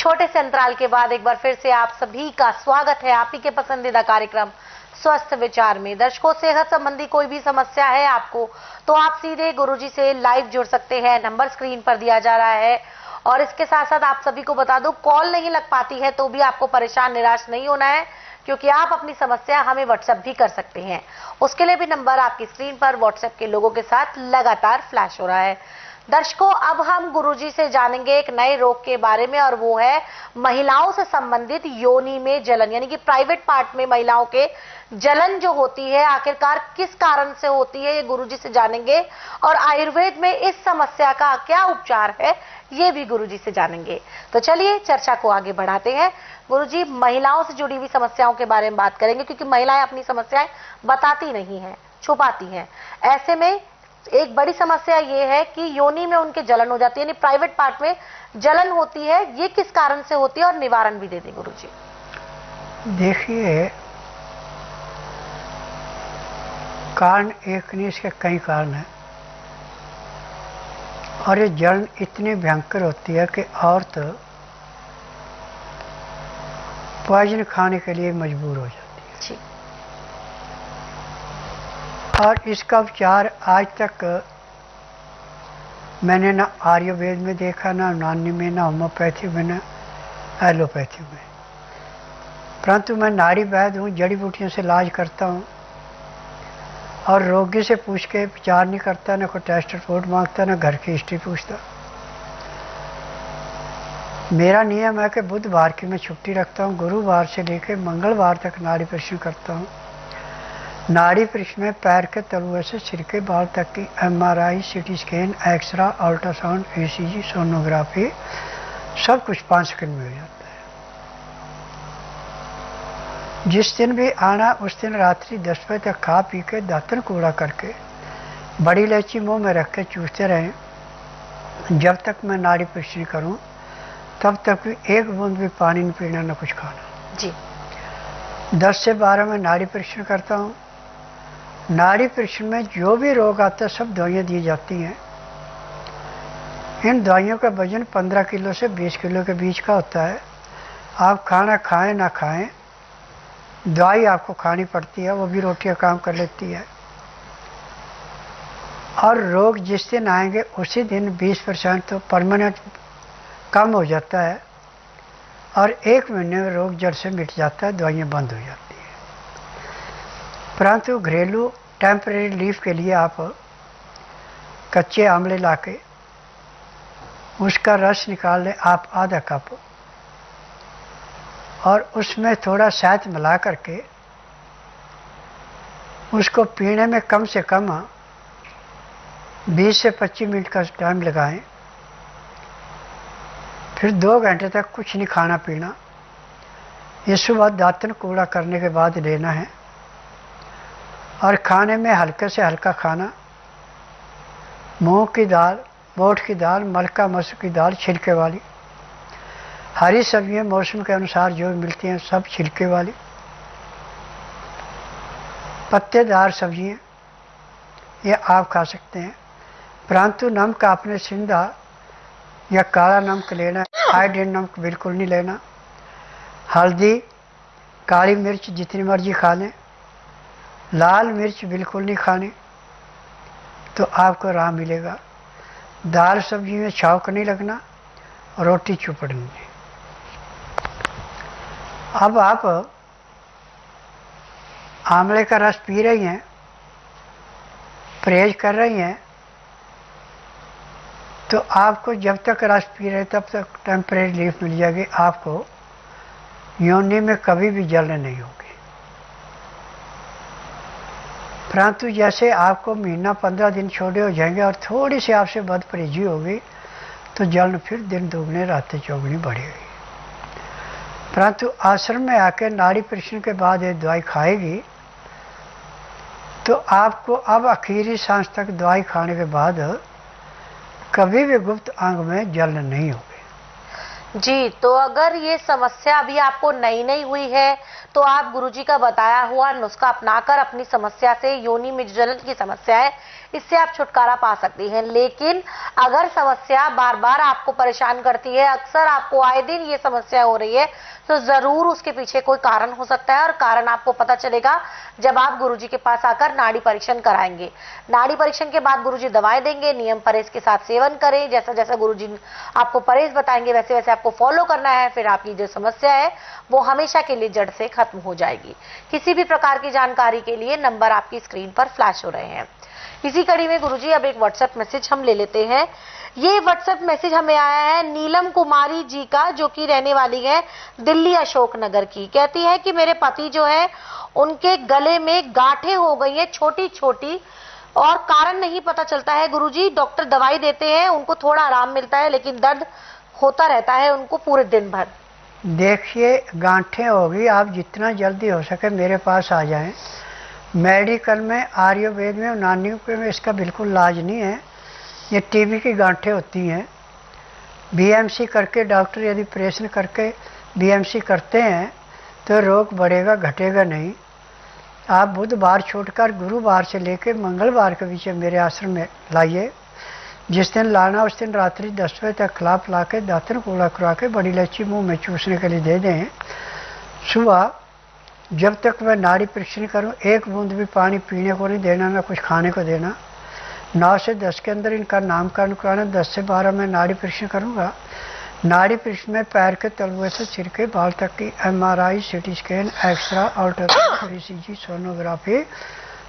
छोटे से अंतराल के बाद एक बार फिर से आप सभी का स्वागत है आप ही के पसंदीदा कार्यक्रम स्वस्थ विचार में। दर्शकों, सेहत संबंधी कोई भी समस्या है आपको तो आप सीधे गुरुजी से लाइव जुड़ सकते हैं। नंबर स्क्रीन पर दिया जा रहा है। और इसके साथ साथ आप सभी को बता दूं, कॉल नहीं लग पाती है तो भी आपको परेशान निराश नहीं होना है, क्योंकि आप अपनी समस्या हमें व्हाट्सएप भी कर सकते हैं। उसके लिए भी नंबर आपकी स्क्रीन पर व्हाट्सएप के लोगों के साथ लगातार फ्लैश हो रहा है। दर्शकों, अब हम गुरुजी से जानेंगे एक नए रोग के बारे में, और वो है महिलाओं से संबंधित योनि में जलन, यानी कि प्राइवेट पार्ट में महिलाओं के जलन जो होती है, आखिरकार किस कारण से होती है, ये गुरुजी से जानेंगे। और आयुर्वेद में इस समस्या का क्या उपचार है, ये भी गुरुजी से जानेंगे। तो चलिए चर्चा को आगे बढ़ाते हैं। गुरुजी, महिलाओं से जुड़ी हुई समस्याओं के बारे में बात करेंगे, क्योंकि महिलाएं अपनी समस्याएं बताती नहीं हैं, छुपाती हैं। ऐसे में एक बड़ी समस्या ये है कि योनि में उनके जलन हो जाती है, यानी प्राइवेट पार्ट में जलन होती है। ये किस कारण से होती है और निवारण भी दे दें गुरुजी। देखिए, कारण एक नहीं, इसके कई कारण हैं। और ये जलन इतनी भयंकर होती है कि औरत पॉइजन खाने के लिए मजबूर हो जाती है जी। और इसका उपचार आज तक मैंने ना आयुर्वेद में देखा, ना यूनानी में, ना होम्योपैथी में, ना एलोपैथी में। परंतु मैं नाड़ी वैद्य हूँ, जड़ी बूटियों से इलाज करता हूँ और रोगी से पूछ के विचार नहीं करता, ना कोई टेस्ट रिपोर्ट मांगता, ना घर की हिस्ट्री पूछता। मेरा नियम है कि बुधवार की मैं छुट्टी रखता हूँ, गुरुवार से लेकर मंगलवार तक नाड़ी परीक्षण करता हूँ। नाड़ी परीक्षण में पैर के तलुए से सिर के बाल तक की MRI, CT scan, x-ray, ultrasound, ECG, sonography, सब कुछ 5 सेकंड में हो जाता है। जिस दिन भी आना उस दिन रात्रि 10 बजे तक खा पी के दातन कूड़ा करके बड़ी इलायची मुंह में रख के चूसते रहें। जब तक मैं नाड़ी परीक्षण करूं तब तक भी एक बूंद भी पानी नहीं पीना, न कुछ खाना जी। 10 से 12 में नाड़ी परीक्षण करता हूं। नाड़ी परीक्षण में जो भी रोग आता है सब दवाइयाँ दी जाती हैं। इन दवाइयों का वजन 15 किलो से 20 किलो के बीच का होता है। आप खाना खाएं ना खाएं, दवाई आपको खानी पड़ती है, वो भी रोटियां काम कर लेती है। और रोग जिस दिन आएंगे उसी दिन 20% तो परमानेंट कम हो जाता है और 1 महीने में रोग जड़ से मिट जाता है, दवाइयाँ बंद हो जाती हैं। परंतु घरेलू टेम्परेरी रिलीफ के लिए आप कच्चे आंवले लाके उसका रस निकाल लें आप आधा कप, और उसमें थोड़ा शहद मिला करके उसको पीने में कम से कम 20 से 25 मिनट का टाइम लगाएं। फिर 2 घंटे तक कुछ नहीं खाना पीना। ये सुबह दातन कूड़ा करने के बाद लेना है। और खाने में हल्के से हल्का खाना, मूंग की दाल, मोठ की दाल, मलका मसूर की दाल छिलके वाली, हरी सब्जियां मौसम के अनुसार जो मिलती हैं सब छिलके वाली, पत्तेदार सब्जियां ये आप खा सकते हैं। परंतु नमक आपने सिंधा या काला नमक लेना है, आयोडीन नमक बिल्कुल नहीं लेना। हल्दी, काली मिर्च जितनी मर्जी खा लें, लाल मिर्च बिल्कुल नहीं खानी, तो आपको आराम मिलेगा। दाल सब्जी में छौंक नहीं लगना, रोटी चुपड़नी नहीं। अब आप आंवले का रस पी रही हैं, परहेज कर रही हैं, तो आपको जब तक रस पी रहे तब तक टेम्परेरी रिलीफ मिल जाएगी। आपको योनि में कभी भी जलन नहीं होगी। परंतु जैसे आपको महीना 15 दिन छोड़े हो जाएंगे और थोड़ी सी आपसे बदपरहेजी होगी तो जलन फिर दिन दुगने रातें चौगुनी बढ़ेगी। परंतु आश्रम में आकर नाड़ी परीक्षण के बाद ये दवाई खाएगी तो आपको अब आखिरी सांस तक दवाई खाने के बाद कभी भी गुप्त अंग में जलन नहीं होगी। जी, तो अगर ये समस्या अभी आपको नई नई हुई है तो आप गुरुजी का बताया हुआ नुस्खा अपनाकर अपनी समस्या से, योनि में जलन की समस्या है, इससे आप छुटकारा पा सकती हैं। लेकिन अगर समस्या बार बार आपको परेशान करती है, अक्सर आपको आए दिन ये समस्या हो रही है, तो जरूर उसके पीछे कोई कारण हो सकता है और कारण आपको पता चलेगा जब आप गुरुजी के पास आकर नाड़ी परीक्षण कराएंगे। नाड़ी परीक्षण के बाद गुरुजी दवाएं देंगे, नियम परहेज के साथ सेवन करें, जैसा जैसा गुरुजी आपको परहेज बताएंगे वैसे वैसे आपको फॉलो करना है। फिर आपकी जो समस्या है वो हमेशा के लिए जड़ से खत्म हो जाएगी। किसी भी प्रकार की जानकारी के लिए नंबर आपकी स्क्रीन पर फ्लैश हो रहे हैं। इसी कड़ी में गुरुजी अब एक व्हाट्सएप मैसेज हम ले लेते हैं। ये व्हाट्सएप मैसेज हमें आया है नीलम कुमारी जी का, जो कि रहने वाली है दिल्ली अशोक नगर की। कहती है कि मेरे पति जो है उनके गले में गांठें हो गई है छोटी छोटी, और कारण नहीं पता चलता है गुरुजी। डॉक्टर दवाई देते हैं, उनको थोड़ा आराम मिलता है, लेकिन दर्द होता रहता है उनको पूरे दिन भर। देखिए, गांठें होगी, आप जितना जल्दी हो सके मेरे पास आ जाएं। मेडिकल में, आयुर्वेद में, यूनानी में इसका बिल्कुल इलाज नहीं है। ये टीबी की गांठें होती हैं। बीएमसी करके डॉक्टर यदि ऑपरेशन करके बीएमसी करते हैं तो रोग बढ़ेगा, घटेगा नहीं। आप बुधवार छोड़कर गुरुवार से लेकर मंगलवार के बीच मेरे आश्रम में लाइए। जिस दिन लाना उस दिन रात्रि 10 बजे तक खिला पिला के दातन कूड़ा करा के बड़ी इलायची मुंह में चूसने के लिए दे दें। सुबह जब तक मैं नाड़ी परीक्षण करूं, एक बूंद भी पानी पीने को नहीं देना, ना कुछ खाने को देना। 9 से 10 के अंदर इनका नामकरण कराना। 10 से 12 में नाड़ी परीक्षण करूंगा। नाड़ी परीक्षण में पैर के तलवे से सिर के बाल तक की MRI, CT scan, x-ray, ultrasound, ECG, sonography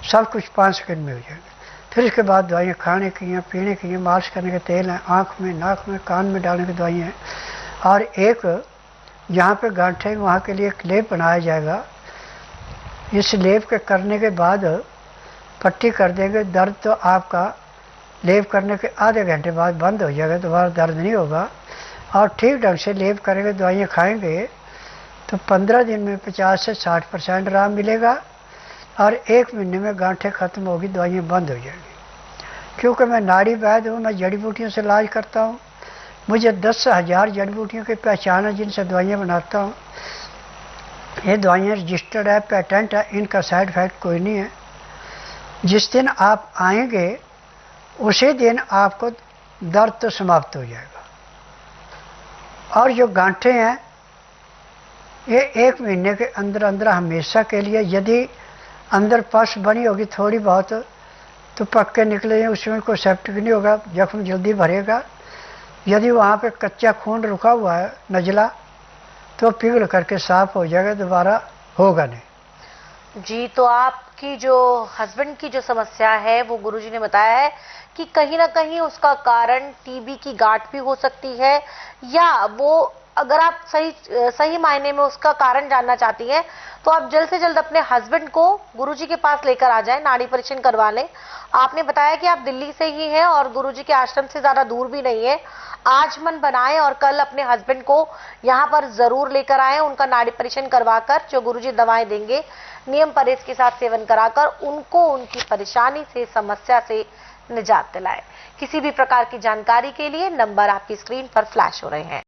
सब कुछ 5 सेकंड में हो जाएगा। फिर इसके बाद दवाइयाँ खाने की हैं, पीने की हैं, मालिश करने के तेल हैं, आँख में, नाक में, कान में डालने की दवाइयाँ हैं। और एक जहाँ पे गांठें वहाँ के लिए एक लेप बनाया जाएगा। इस लेप के करने के बाद पट्टी कर देंगे। दर्द तो आपका लेप करने के आधे घंटे बाद बंद हो जाएगा, दोबारा दर्द नहीं होगा। और ठीक ढंग से लेप करेंगे, दवाइयाँ खाएंगे तो 15 दिन में 50 से 60% आराम मिलेगा और 1 महीने में गांठें खत्म होगी, दवाइयाँ बंद हो जाएगी। क्योंकि मैं नाड़ी वैद्य हूँ, मैं जड़ी बूटियों से इलाज करता हूँ। मुझे 10,000 जड़ी बूटियों की पहचान है जिनसे दवाइयाँ बनाता हूँ। ये दवाइयाँ रजिस्टर्ड है, पेटेंट है, इनका साइड इफेक्ट कोई नहीं है। जिस दिन आप आएंगे उसी दिन आपको दर्द तो समाप्त हो जाएगा। और जो गांठें हैं ये 1 महीने के अंदर अंदर हमेशा के लिए, यदि अंदर पस बनी होगी थोड़ी बहुत तो पक्के निकले, उसमें कोई सेप्टिक नहीं होगा, जख्म जल्दी भरेगा। यदि वहाँ पे कच्चा खून रुका हुआ है, नजला, तो पिघल करके साफ हो जाएगा, दोबारा होगा नहीं। जी, तो आपकी जो हस्बैंड की जो समस्या है वो गुरुजी ने बताया है कि कहीं ना कहीं उसका कारण टीबी की गांठ भी हो सकती है, या वो अगर आप सही मायने में उसका कारण जानना चाहती हैं तो आप जल्द से जल्द अपने हस्बैंड को गुरुजी के पास लेकर आ जाएं, नाड़ी परीक्षण करवा लें। आपने बताया कि आप दिल्ली से ही हैं और गुरुजी के आश्रम से ज्यादा दूर भी नहीं है। आज मन बनाएं और कल अपने हस्बैंड को यहाँ पर जरूर लेकर आएं। उनका नाड़ी परीक्षण करवाकर जो गुरुजी दवाएं देंगे नियम परहेज के साथ सेवन कराकर उनको उनकी परेशानी से, समस्या से निजात दिलाएं। किसी भी प्रकार की जानकारी के लिए नंबर आपकी स्क्रीन पर फ्लैश हो रहे हैं।